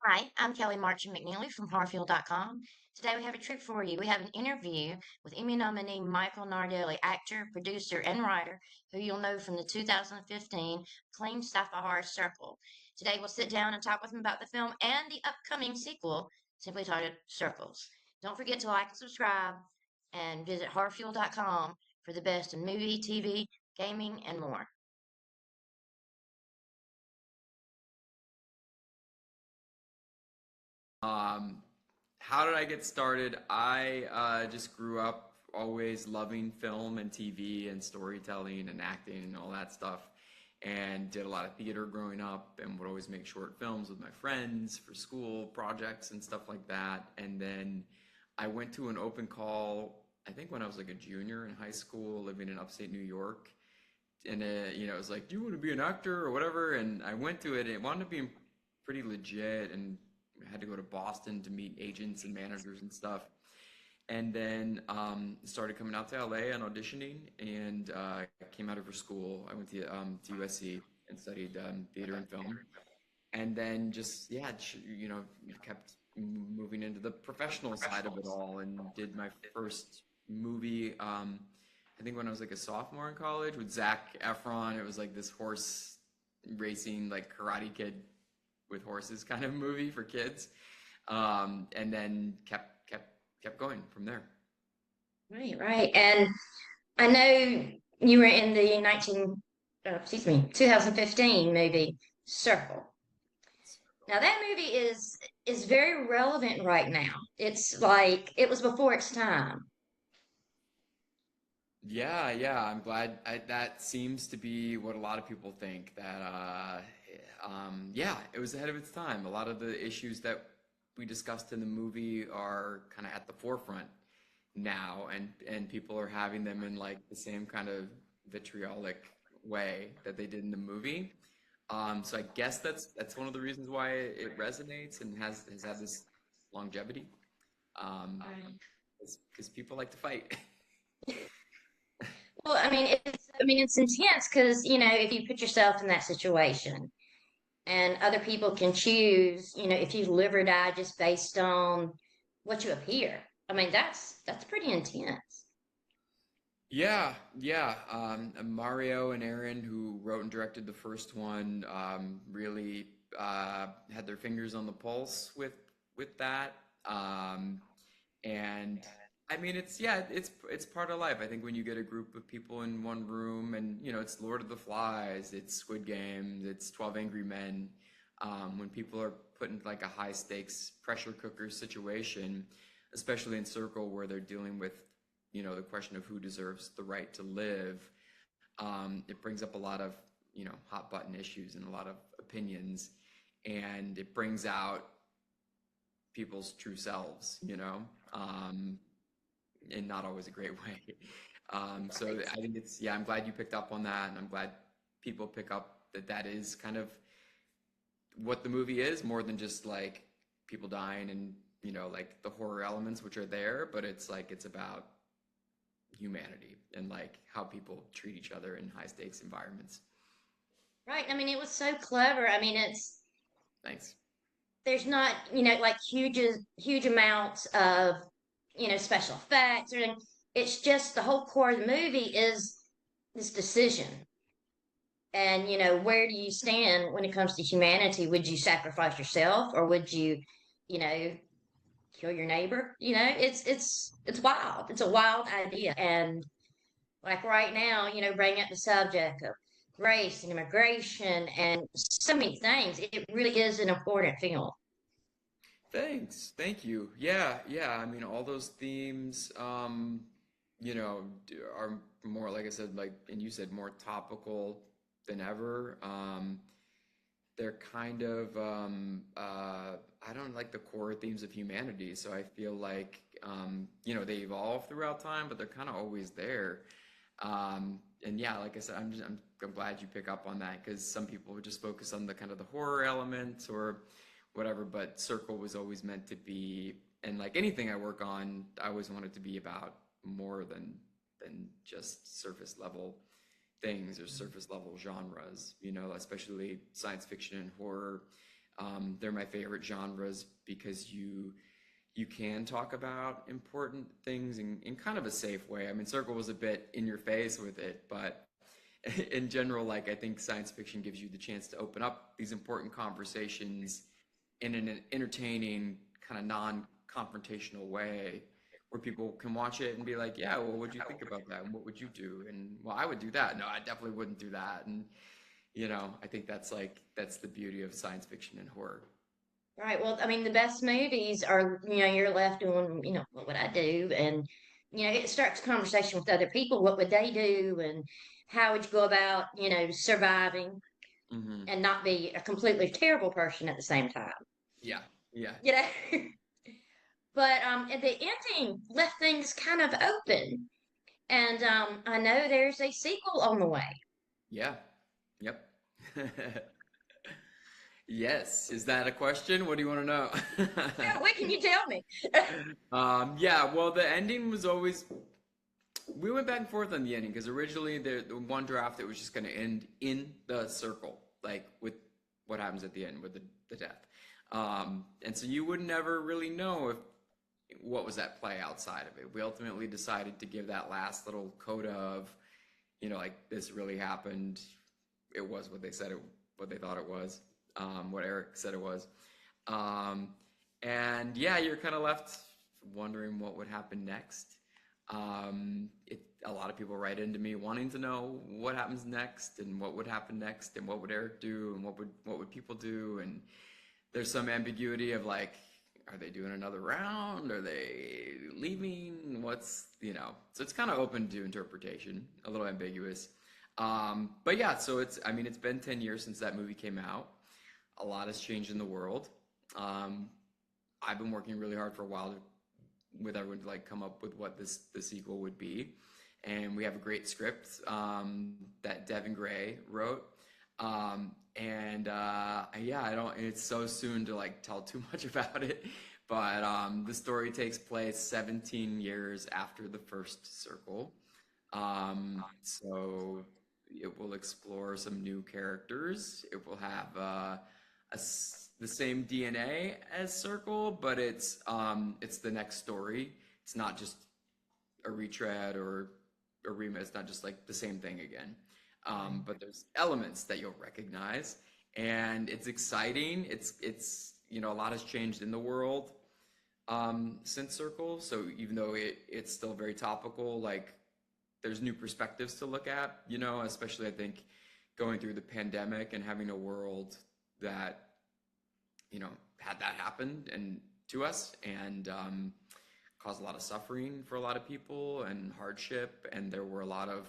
Hi, I'm Kelly Marchman McNeely from HorrorFuel.com. Today we have a treat for you. We have an interview with Emmy-nominated Michael Nardelli, actor, producer, and writer, who you'll know from the 2015 acclaimed sci-fi horror Circle. Today we'll sit down and talk with him about the film and the upcoming sequel, simply titled Circles. Don't forget to like and subscribe, and visit HorrorFuel.com for the best in movie, TV, gaming, and more. Um, how did I get started? I just grew up always loving film and TV and storytelling and acting and all that stuff, and did a lot of theater growing up and would always make short films with my friends for school projects and stuff like that. And then I went to an open call, I think when I was like a junior in high school, living in upstate New York. And it was like, do you want to be an actor or whatever? And I went to it, and it wound up being pretty legit, and I had to go to Boston to meet agents and managers and stuff. And then started coming out to LA and auditioning, and came out of her school. I went to USC and studied theater and film, and then just yeah, kept moving into the professional side of it all, and did my first movie. I think when I was like a sophomore in college with Zac Efron. It was like this horse racing, like Karate Kid with horses kind of movie for kids, and then kept going from there. Right, right. And I know you were in the 2015 movie Circle. Now that movie is very relevant right now. It's like it was before its time. Yeah, yeah, I'm glad. That seems to be what a lot of people think. That yeah, it was ahead of its time. A lot of the issues that we discussed in the movie are kind of at the forefront now, and people are having them in like the same kind of vitriolic way that they did in the movie. So I guess that's one of the reasons why it resonates and has had this longevity. Um, Um, because people like to fight. well, I mean it's intense because if you put yourself in that situation and other people can choose, if you live or die just based on what you appear. I mean that's pretty intense. Yeah, yeah. Mario and Aaron, who wrote and directed the first one, really had their fingers on the pulse with that. Um, and I mean, it's yeah, it's part of life. I think when you get a group of people in one room, and it's Lord of the Flies, it's Squid Games, it's 12 Angry Men. When people are put in like a high stakes pressure cooker situation, especially in Circle where they're dealing with the question of who deserves the right to live. It brings up a lot of hot button issues and a lot of opinions, and it brings out people's true selves, in not always a great way. So I think it's yeah, I'm glad you picked up on that, and I'm glad people pick up that that is kind of what the movie is, more than just like people dying and like the horror elements which are there, but it's about humanity and like how people treat each other in high stakes environments. Right. I mean, it was so clever. I mean, Thanks. there's not, like huge amounts of, special effects or anything. It's just the whole core of the movie is this decision. And, where do you stand when it comes to humanity? Would you sacrifice yourself or would you, you know, kill your neighbor? It's wild. It's a wild idea. And like right now, bringing up the subject of race and immigration and so many things, it really is an important film. Thanks. Thank you. Yeah, yeah. I mean, all those themes, are more, like I said, like, and you said, more topical than ever. They're kind of, I don't like the core themes of humanity. So I feel like, they evolve throughout time, but they're kind of always there. And yeah, like I said, I'm glad you pick up on that because some people would just focus on the kind of the horror element or whatever, but Circle was always meant to be, and like anything I work on, I always want it to be about more than just surface level things or surface level genres, especially science fiction and horror. They're my favorite genres because you can talk about important things in kind of a safe way. I mean, Circle was a bit in your face with it, but in general, like I think science fiction gives you the chance to open up these important conversations in an entertaining, kind of non-confrontational way where people can watch it and be like, yeah, well, what'd you think about that? And what would you do? And well, I would do that. No, I definitely wouldn't do that. And I think that's the beauty of science fiction and horror. Right. Well, I mean, the best movies are, you're left doing, what would I do? And, it starts a conversation with other people. What would they do? And how would you go about, surviving Hmm. and not be a completely terrible person at the same time? Yeah, yeah, You know? But the ending left things kind of open. And I know there's a sequel on the way. yeah, yep. Yes. Is that a question? What do you want to know? Yeah, what can you tell me? Yeah, well, the ending was always, we went back and forth on the ending because originally the one draft it was just going to end in the circle, like with what happens at the end with the death. And so you would never really know if what was that play outside of it. We ultimately decided to give that last little coda of, like this really happened. It was what they said what they thought it was, what Eric said it was. Um, and yeah, you're kind of left wondering what would happen next. A lot of people write into me wanting to know what happens next and what would happen next and what would Eric do and what would people do, and there's some ambiguity of like, are they doing another round? Are they leaving? So it's kind of open to interpretation, a little ambiguous. But yeah, so I mean, it's been 10 years since that movie came out. A lot has changed in the world. Um, I've been working really hard for a while with everyone to like come up with what the sequel would be. And we have a great script that Devin Gray wrote. Yeah, it's so soon to like tell too much about it, but the story takes place 17 years after the first circle. So it will explore some new characters. It will have the same DNA as Circle, but it's the next story. It's not just a retread or a remake. It's not just like the same thing again. But there's elements that you'll recognize, and it's exciting. It's a lot has changed in the world since Circle. So even though it's still very topical, like there's new perspectives to look at. Especially I think going through the pandemic and having a world that had that happen and to us and caused a lot of suffering for a lot of people and hardship, and there were a lot of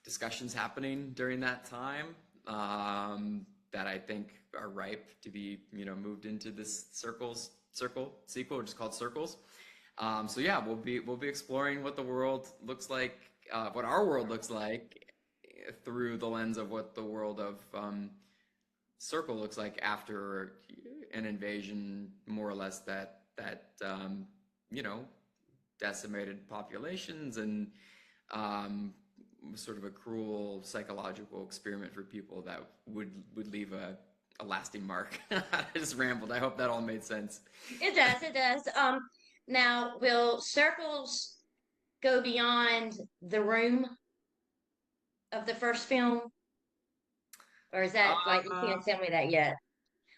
discussions happening during that time that I think are ripe to be moved into this circle sequel, which is called Circles. So yeah, we'll be exploring what the world looks like, what our world looks like through the lens of what the world of Circle looks like after an invasion, more or less that you know decimated populations and sort of a cruel psychological experiment for people that would leave a lasting mark. I just rambled. I hope that all made sense. It does, it does. Now, will circles go beyond the room of the first film? Or is that like you Uh, can't tell me that yet?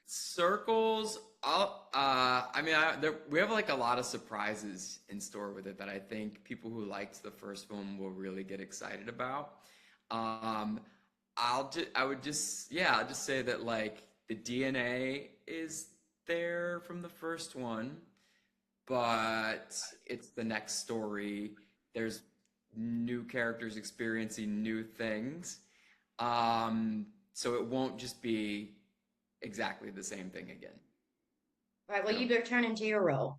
Circles. We have like a lot of surprises in store with it that I think people who liked the first one will really get excited about. Um, I'll just say that like the DNA is there from the first one, but it's the next story. There's new characters experiencing new things. So it won't just be exactly the same thing again. Right, I well, you don't. better turn into your role.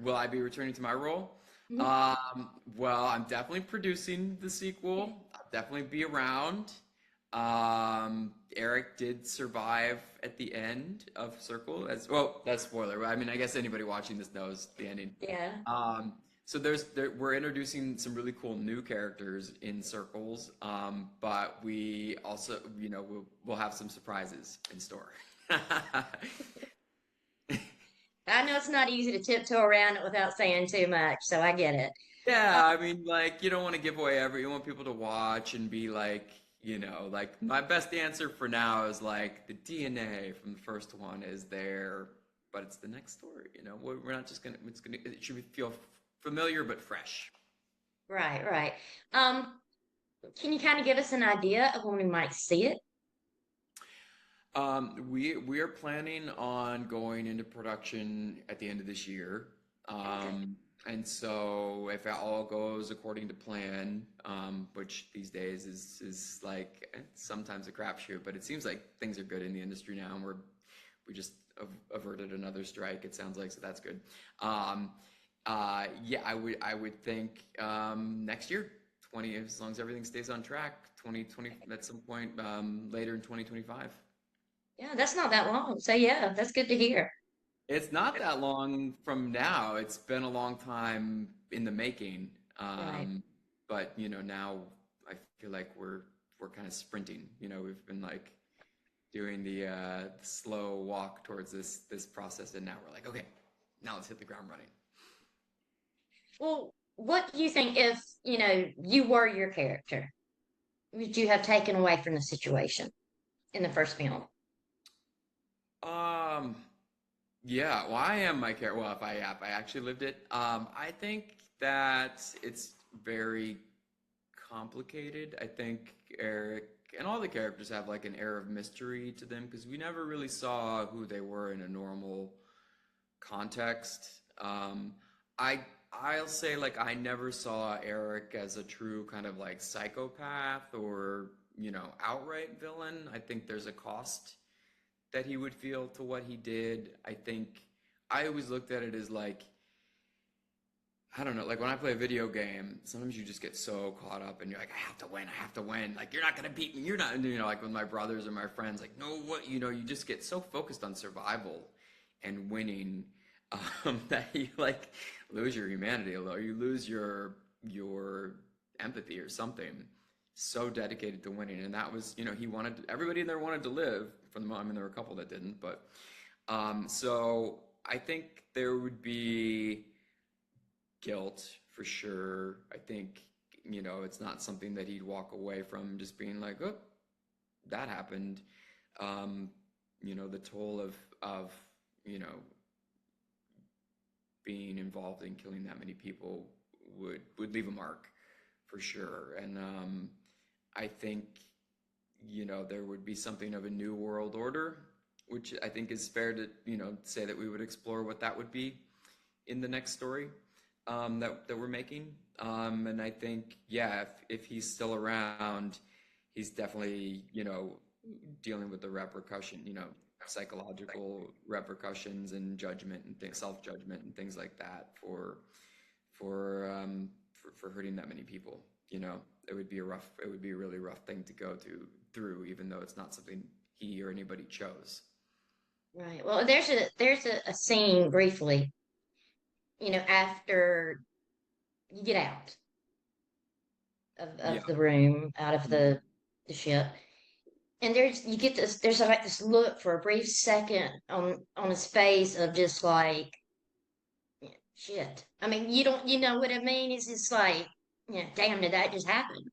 Will I be returning to my role? Mhm. Well, I'm definitely producing the sequel. I'll definitely be around. Eric did survive at the end of Circle. As well, that's spoiler. I mean, I guess anybody watching this knows the ending. Yeah. So we're introducing some really cool new characters in Circles, but we also, we'll have some surprises in store. I know it's not easy to tiptoe around it without saying too much, so I get it. Uh, Yeah, I mean, like, you don't want to give away you want people to watch and be like, like my best answer for now is like the DNA from the first one is there, but it's the next story, We're not just gonna, it should feel familiar but fresh. right, right. Um, can you kind of give us an idea of when we might see it? We are planning on going into production at the end of this year. Okay. And so if it all goes according to plan, which these days is like sometimes a crapshoot, but it seems like things are good in the industry now, and we just averted another strike. It sounds like, so that's good. Um, yeah, I would think next year, 20, as long as everything stays on track, 2020 at some point later in 2025. Yeah, that's not that long. So yeah, that's good to hear. It's not that long from now. It's been a long time in the making. Right. Um, but now I feel like we're kind of sprinting. We've been like doing the slow walk towards this process, and now we're like, okay, now let's hit the ground running. Well, what do you think if, you were your character? Would you have taken away from the situation in the first film? Um, yeah, well, I am my character. Well, if I actually lived it, I think that it's very complicated. I think Eric and all the characters have like an air of mystery to them because we never really saw who they were in a normal context. I I'll say like I never saw Eric as a true kind of like psychopath or outright villain. I think there's a cost that he would feel to what he did. I think I always looked at it as like I don't know, like when I play a video game, sometimes you just get so caught up and you're like, I have to win, I have to win. Like, you're not gonna beat me, you're not, like with my brothers or my friends, like, no, what, you just get so focused on survival and winning, that you like lose your humanity, or you lose your empathy or something. So dedicated to winning, and that was, he wanted everybody in there wanted to live. For the moment, I mean, there were a couple that didn't, but so I think there would be guilt for sure. I think, it's not something that he'd walk away from just being like, oh, that happened. Um, the toll of, you know, being involved in killing that many people would leave a mark for sure. And I think, there would be something of a new world order, which I think is fair to, say that we would explore what that would be in the next story that we're making. And I think, yeah, if he's still around, he's definitely, dealing with the repercussion, psychological repercussions and judgment and self-judgment and things like that for hurting that many people. It would be a really rough thing to go through, even though it's not something he or anybody chose. Right. Well, there's a scene briefly, after you get out Yeah. of the room, out of Mhm. the ship. And there's like this look for a brief second on his face of just like shit. I mean, you know what I mean? It's just like, damn, did that just happen?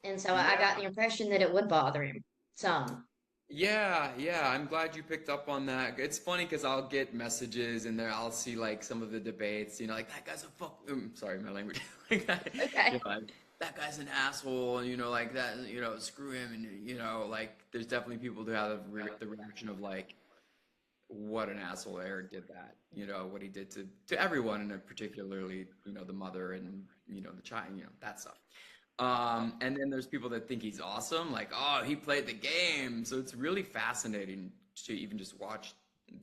And so I got Yeah. the impression that it would bother him some. Yeah, yeah, I'm glad you picked up on that. It's funny because I'll get messages and there I'll see like some of the debates, like that guy's a fuck. Sorry, my language. Like that, Okay. like that guy's an asshole, and like that, screw him, and like there's definitely people who have the reaction of like, what an asshole Eric did that, what he did to everyone, and particularly, the mother and the child, that stuff. And then there's people that think he's awesome, like, oh, he played the game. So it's really fascinating to even just watch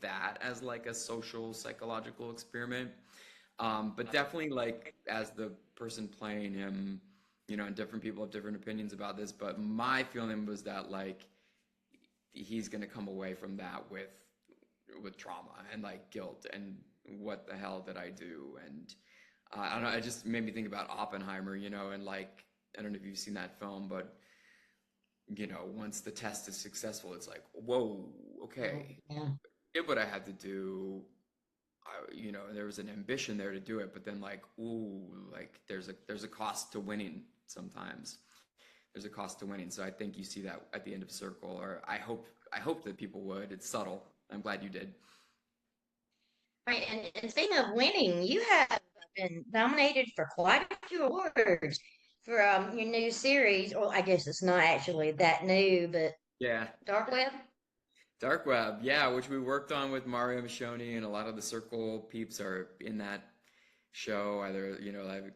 that as like a social psychological experiment. But definitely like as the person playing him, and different people have different opinions about this, but my feeling was that like he's gonna come away from that with trauma and like guilt and what the hell did I do? And I don't know, it just made me think about Oppenheimer, and like I don't know if you've seen that film, but once the test is successful, it's like, whoa, Oh, okay, yeah. it what I had to do. There was an ambition there to do it, but then like, ooh, like there's a cost to winning sometimes. There's a cost to winning. So I think you see that at the end of Circle, or I hope that people would. It's subtle. I'm glad you did. Right, and speaking of winning, you have been nominated for quite a few awards for your new series. Well, I guess it's not actually that new, but Yeah. Dark Web. Dark Web, yeah, which we worked on with Mario Michoni, and a lot of the Circle peeps are in that show, either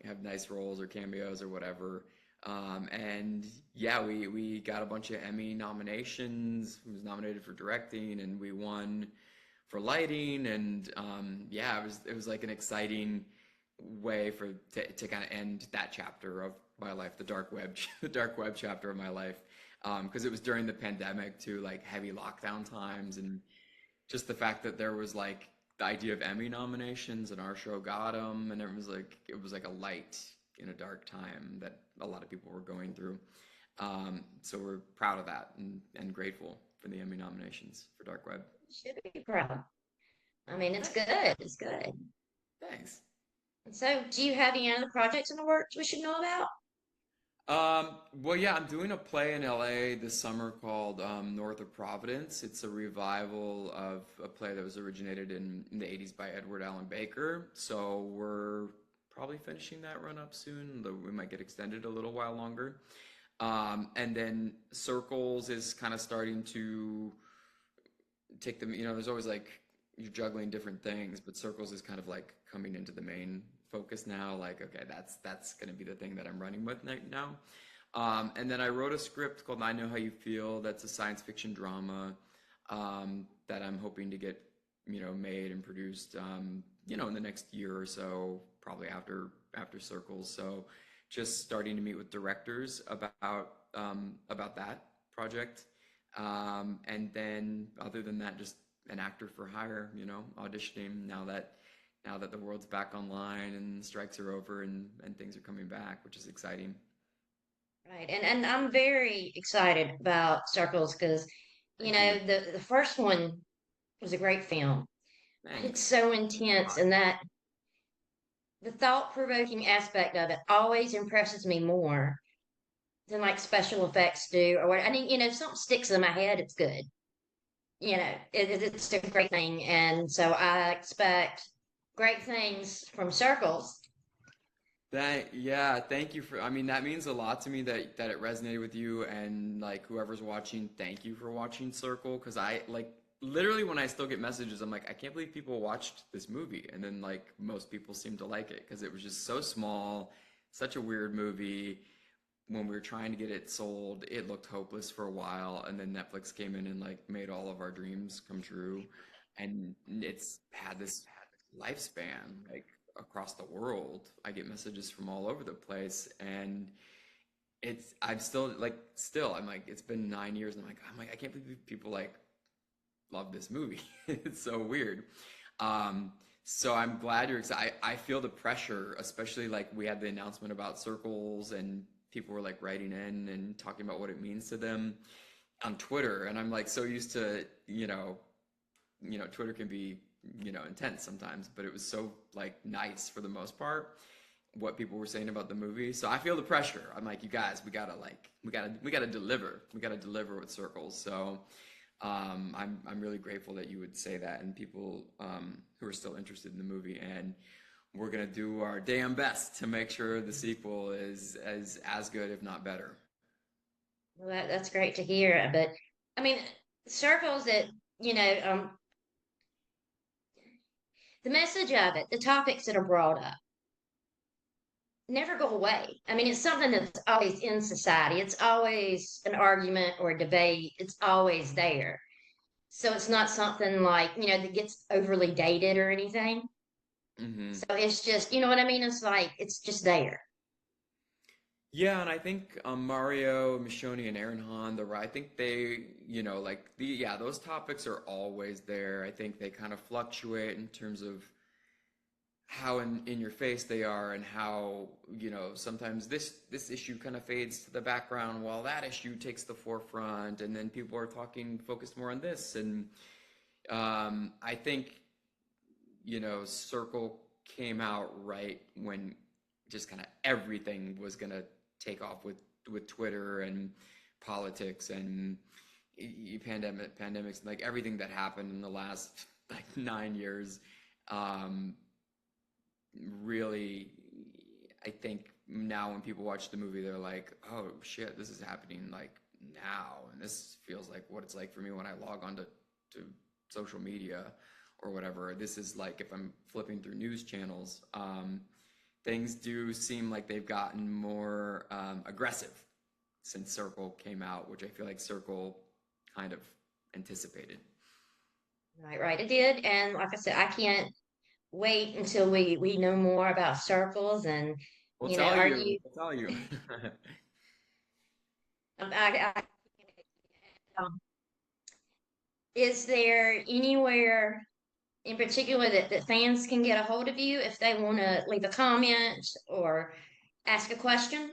have nice roles or cameos or whatever. And yeah, we got a bunch of Emmy nominations. We was nominated for directing, and we won for lighting. And yeah, it was like an exciting way to kind of end that chapter of my life, the dark web, the dark web chapter of my life, because it was during the pandemic too, like heavy lockdown times, and just the fact that there was like the idea of Emmy nominations and our show got them, and it was like a light in a dark time that a lot of people were going through. So we're proud of that and grateful for the Emmy nominations for Dark Web. You should be proud. I mean, it's Thanks. good. It's good. Thanks. So, do you have any other projects in the works we should know about? Well, yeah, I'm doing a play in LA this summer called North of Providence. It's a revival of a play that was originated in the 80s by Edward Allan Baker. So we're probably finishing that run up soon, though we might get extended a little while longer. And then Circles is kind of starting to take them, there's always like you're juggling different things, but Circles is kind of like coming into the main focus now. Like, okay, that's going to be the thing that I'm running with now. And then I wrote a script called I Know How You Feel. That's a science fiction drama that I'm hoping to get made and produced in the next year or so, probably after Circles. So just starting to meet with directors about that project. And then other than that, just an actor for hire, auditioning now that the world's back online and strikes are over and things are coming back, which is exciting. Right, and I'm very excited about Circles because, Thank you. the first one was a great film, but it's Thanks. so intense, and that the thought-provoking aspect of it always impresses me more than like special effects do, or what. I mean, if something sticks in my head, it's good. It's a great thing, and so I expect great things from Circles. Yeah, thank you I mean, that means a lot to me that it resonated with you, and like whoever's watching, thank you for watching Circle, because I like literally when I still get messages, I'm like, I can't believe people watched this movie, and then like most people seem to like it because it was just so small, such a weird movie. When we were trying to get it sold, it looked hopeless for a while, and then Netflix came in and like made all of our dreams come true, and it's had this lifespan like across the world. I get messages from all over the place, and I'm still I'm like it's been 9 years, and I'm like I can't believe people like love this movie. It's so weird. So I'm glad you're excited. I feel the pressure, especially like we had the announcement about Circles, and people were like writing in and talking about what it means to them on Twitter. And I'm like so used to, Twitter can be, intense sometimes, but it was so like nice for the most part what people were saying about the movie. So I feel the pressure. I'm like, you guys, we gotta deliver. We gotta deliver with Circles. So I'm really grateful that you would say that, and people who are still interested in the movie, and we're gonna do our damn best to make sure the sequel is as good, if not better. Well, that's great to hear. But I mean, Circles that you know, the message of it, the topics that are brought up, never go away. I mean, it's something that's always in society. It's always an argument or a debate. It's always there. So it's not something like, that gets overly dated or anything. Hmm. So it's just, you know what I mean? It's like, it's just there. Yeah, and I think Mario, Michonne, and Aaron Hahn, I think they, those topics are always there. I think they kind of fluctuate in terms of how in your face they are, and how, you know, sometimes this issue kind of fades to the background while that issue takes the forefront, and then people are talking focused more on this. And I think, you know, Circle came out right when just kind of everything was gonna take off with Twitter and politics and pandemics and like everything that happened in the last like 9 years. Um, Really, I think now when people watch the movie, they're like, oh shit, this is happening like now. And this feels like what it's like for me when I log on to social media or whatever. This is like if I'm flipping through news channels. Things do seem like they've gotten more aggressive since Circle came out, which I feel like Circle kind of anticipated. Right, right. It did, and like I said, I can't wait until we know more about circles. And We'll tell are you. you? We'll tell you. Um, is there anywhere in particular that fans can get a hold of you if they want to leave a comment or ask a question?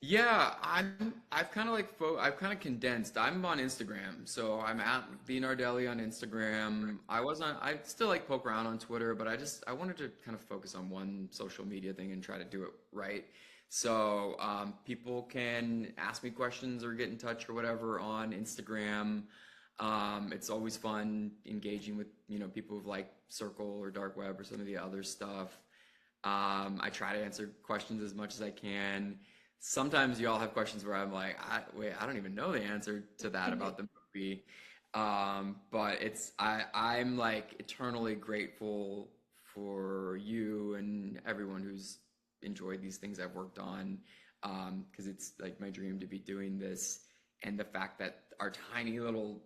Yeah, I've kind of I've kind of condensed. I'm on Instagram, so I'm at the Nardelli on Instagram. I still like poke around on Twitter, but I wanted to kind of focus on one social media thing and try to do it right. So people can ask me questions or get in touch or whatever on Instagram. It's always fun engaging with, you know, people who like Circle or Dark Web or some of the other stuff. I try to answer questions as much as I can. Sometimes you all have questions where I'm like, wait, I don't even know the answer to that about the movie. But I'm like eternally grateful for you and everyone who's enjoyed these things I've worked on. Because it's like my dream to be doing this, and the fact that our tiny little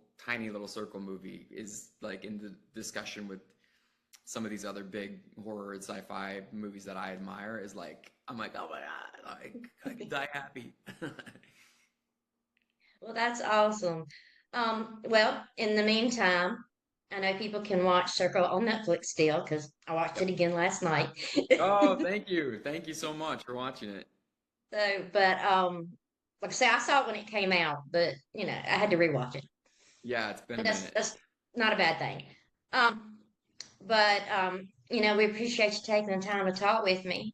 Circle movie is like in the discussion with some of these other big horror and sci-fi movies that I admire is like, I'm like, oh my God, like I can die happy. Well, that's awesome. Well, in the meantime, I know people can watch Circle on Netflix still because I watched Yep. it again last night. Oh, thank you. Thank you so much for watching it. So, but like I say, I saw it when it came out, but I had to rewatch it. Yeah, it's been a But that's minute. that's not a bad thing. Um, but we appreciate you taking the time to talk with me.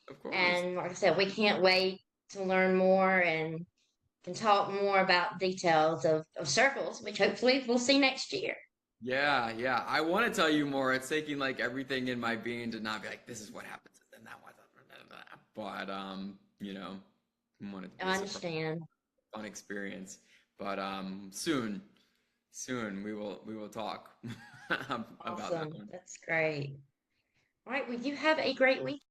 Of course. And like I said, we can't wait to learn more and can talk more about details of circles, which hopefully we'll see next year. Yeah, yeah. I want to tell you more. It's taking like everything in my being to not be like, this is what happens, and then that one. But you know, I want it to be a I surprise, understand. fun experience. But soon we will talk about that Awesome. one. That's great. All right. Well, you have a great week.